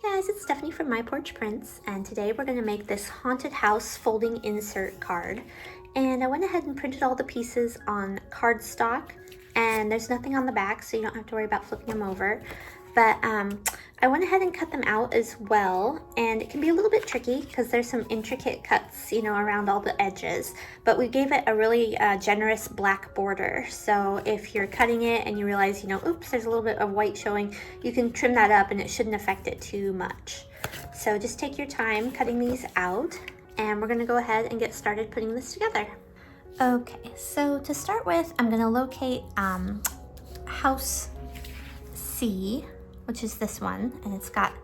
Guys, it's Stephanie from My Porch Prints, and today we're going to make this haunted house folding insert card. And I went ahead and printed all the pieces on cardstock, and there's nothing on the back, so you don't have to worry about flipping them over. But I went ahead and cut them out as well, and it can be a little bit tricky because there's some intricate cuts, you know, around all the edges. But we gave it a really generous black border, so if you're cutting it and you realize, you know, oops, there's a little bit of white showing, you can trim that up and it shouldn't affect it too much. So just take your time cutting these out, and we're gonna go ahead and get started putting this together. Okay, so to start with, I'm gonna locate House C, which is this one, and it's got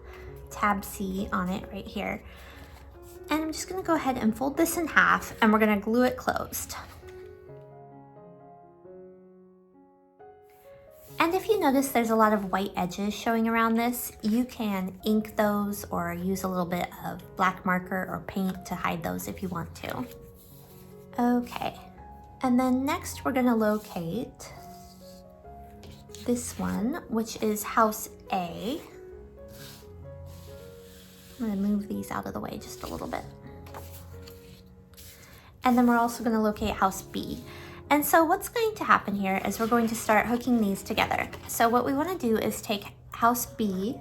tab C on it right here. And I'm just gonna go ahead and fold this in half, and we're gonna glue it closed. And if you notice there's a lot of white edges showing around this, you can ink those or use a little bit of black marker or paint to hide those if you want to. Okay, and then next we're gonna locate this one, which is House A. I'm gonna move these out of the way just a little bit. And then we're also gonna locate House B. And so what's going to happen here is we're going to start hooking these together. So what we wanna do is take House B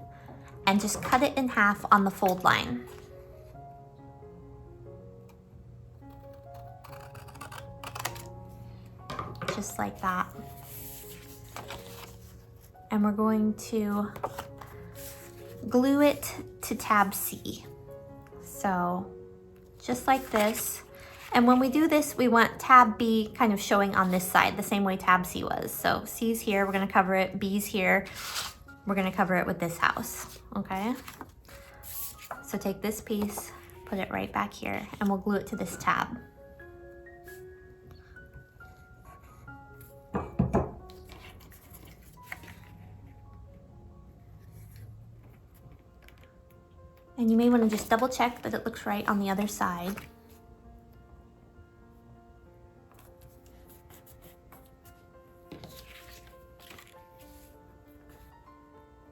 and just cut it in half on the fold line. Just like that. And we're going to glue it to tab C. So just like this. And when we do this, we want tab B kind of showing on this side, the same way tab C was. So C's here, we're gonna cover it, B's here, we're gonna cover it with this house, okay? So take this piece, put it right back here, and we'll glue it to this tab. And you may want to just double check that it looks right on the other side.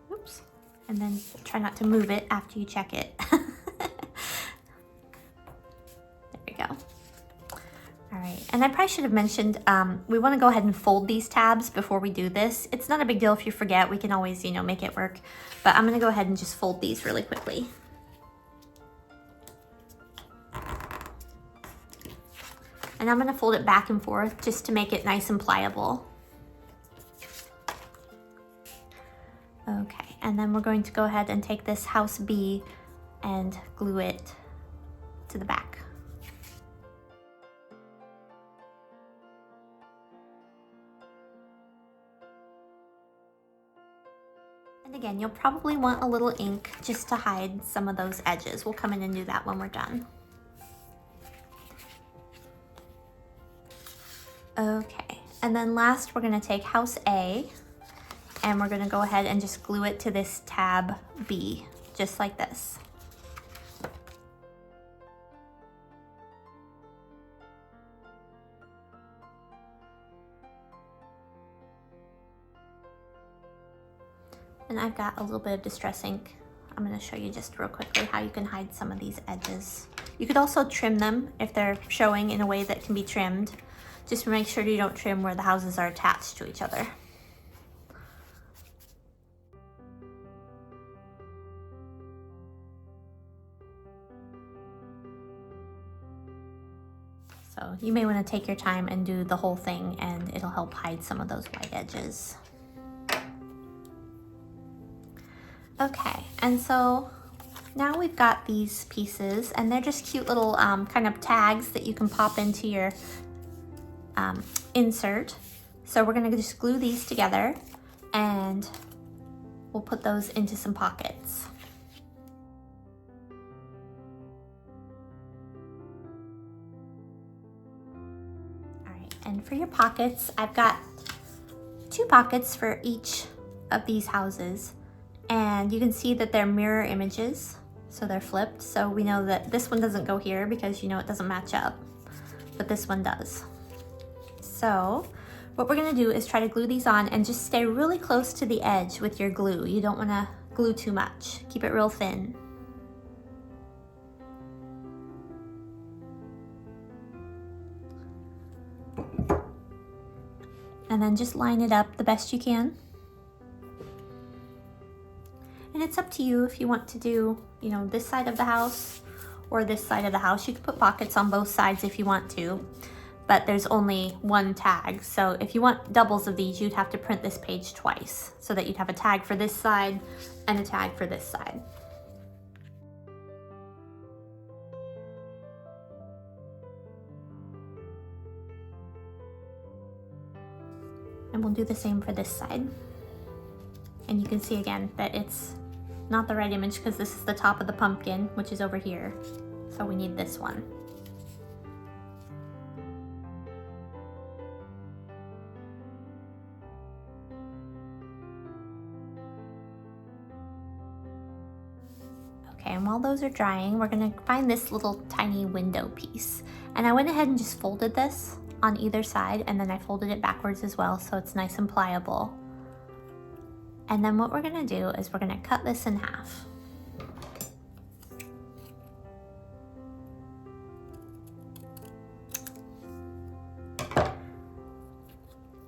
Oops. And then try not to move it after you check it. There we go. All right, and I probably should have mentioned, we want to go ahead and fold these tabs before we do this. It's not a big deal if you forget, we can always, you know, make it work. But I'm going to go ahead and just fold these really quickly. And I'm gonna fold it back and forth just to make it nice and pliable. Okay, and then we're going to go ahead and take this House B and glue it to the back. And again, you'll probably want a little ink just to hide some of those edges. We'll come in and do that when we're done. Okay, and then last we're gonna take House A and we're gonna go ahead and just glue it to this tab B, just like this. And I've got a little bit of distress ink. I'm gonna show you just real quickly how you can hide some of these edges. You could also trim them if they're showing in a way that can be trimmed. Just make sure you don't trim where the houses are attached to each other. So you may want to take your time and do the whole thing, and it'll help hide some of those white edges. Okay, and so now we've got these pieces, and they're just cute little kind of tags that you can pop into your insert. So we're gonna just glue these together and we'll put those into some pockets. All right, and for your pockets, I've got 2 pockets for each of these houses, and you can see that they're mirror images, so they're flipped. So we know that this one doesn't go here because, you know, it doesn't match up, but this one does. So what we're gonna do is try to glue these on and just stay really close to the edge with your glue. You don't wanna glue too much. Keep it real thin. And then just line it up the best you can. And it's up to you if you want to do, you know, this side of the house or this side of the house. You can put pockets on both sides if you want to, but there's only one tag. So if you want doubles of these, you'd have to print this page twice so that you'd have a tag for this side and a tag for this side. And we'll do the same for this side. And you can see again that it's not the right image because this is the top of the pumpkin, which is over here. So we need this one. Okay, and while those are drying, we're gonna find this little tiny window piece. And I went ahead and just folded this on either side, and then I folded it backwards as well so it's nice and pliable. And then what we're gonna do is we're gonna cut this in half.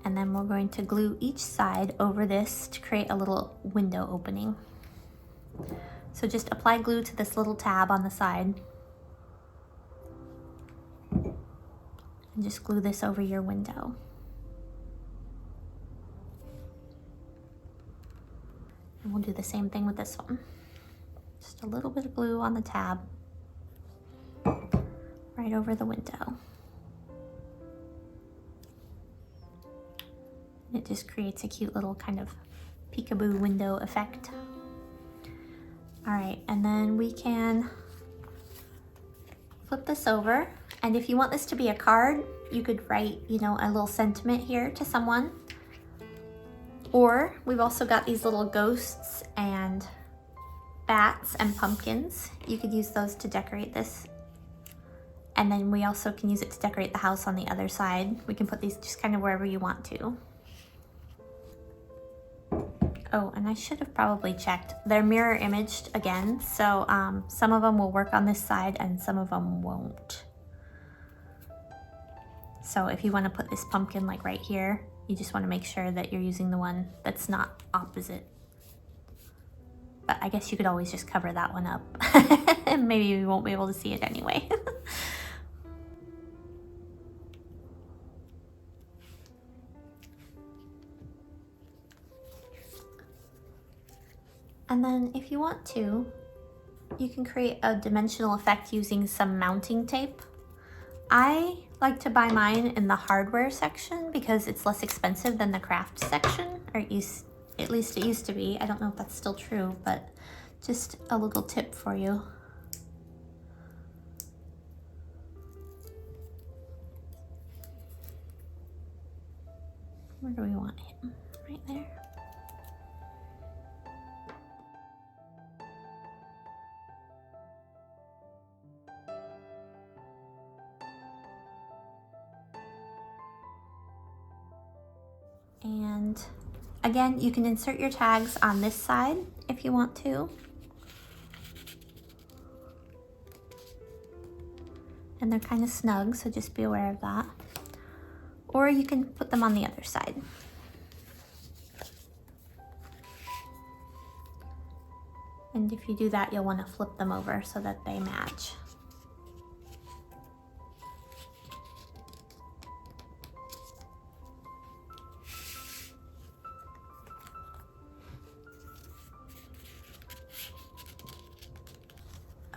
And then we're going to glue each side over this to create a little window opening. So just apply glue to this little tab on the side. And just glue this over your window. And we'll do the same thing with this one. Just a little bit of glue on the tab right over the window. And it just creates a cute little kind of peekaboo window effect. All right, and then we can flip this over. And if you want this to be a card, you could write, you know, a little sentiment here to someone. Or we've also got these little ghosts and bats and pumpkins. You could use those to decorate this. And then we also can use it to decorate the house on the other side. We can put these just kind of wherever you want to. Oh, and I should have probably checked. They're mirror imaged again, so some of them will work on this side and some of them won't. So if you want to put this pumpkin like right here, you just want to make sure that you're using the one that's not opposite. But I guess you could always just cover that one up. And maybe you won't be able to see it anyway. And then if you want to, you can create a dimensional effect using some mounting tape. I like to buy mine in the hardware section because it's less expensive than the craft section, or at least it used to be. I don't know if that's still true, but just a little tip for you. Where do we want him? Right there. And again, you can insert your tags on this side if you want to. And they're kind of snug, so just be aware of that. Or you can put them on the other side. And if you do that, you'll want to flip them over so that they match.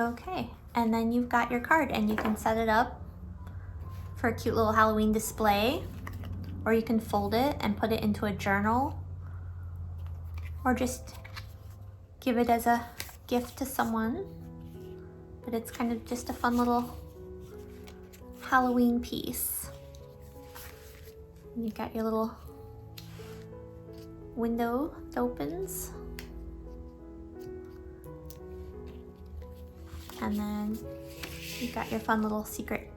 Okay, and then you've got your card and you can set it up for a cute little Halloween display, or you can fold it and put it into a journal, or just give it as a gift to someone. But it's kind of just a fun little Halloween piece. And you've got your little window that opens. And then you've got your fun little secret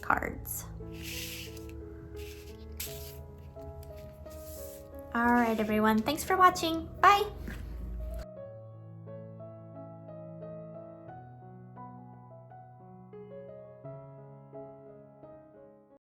cards. All right, everyone. Thanks for watching. Bye.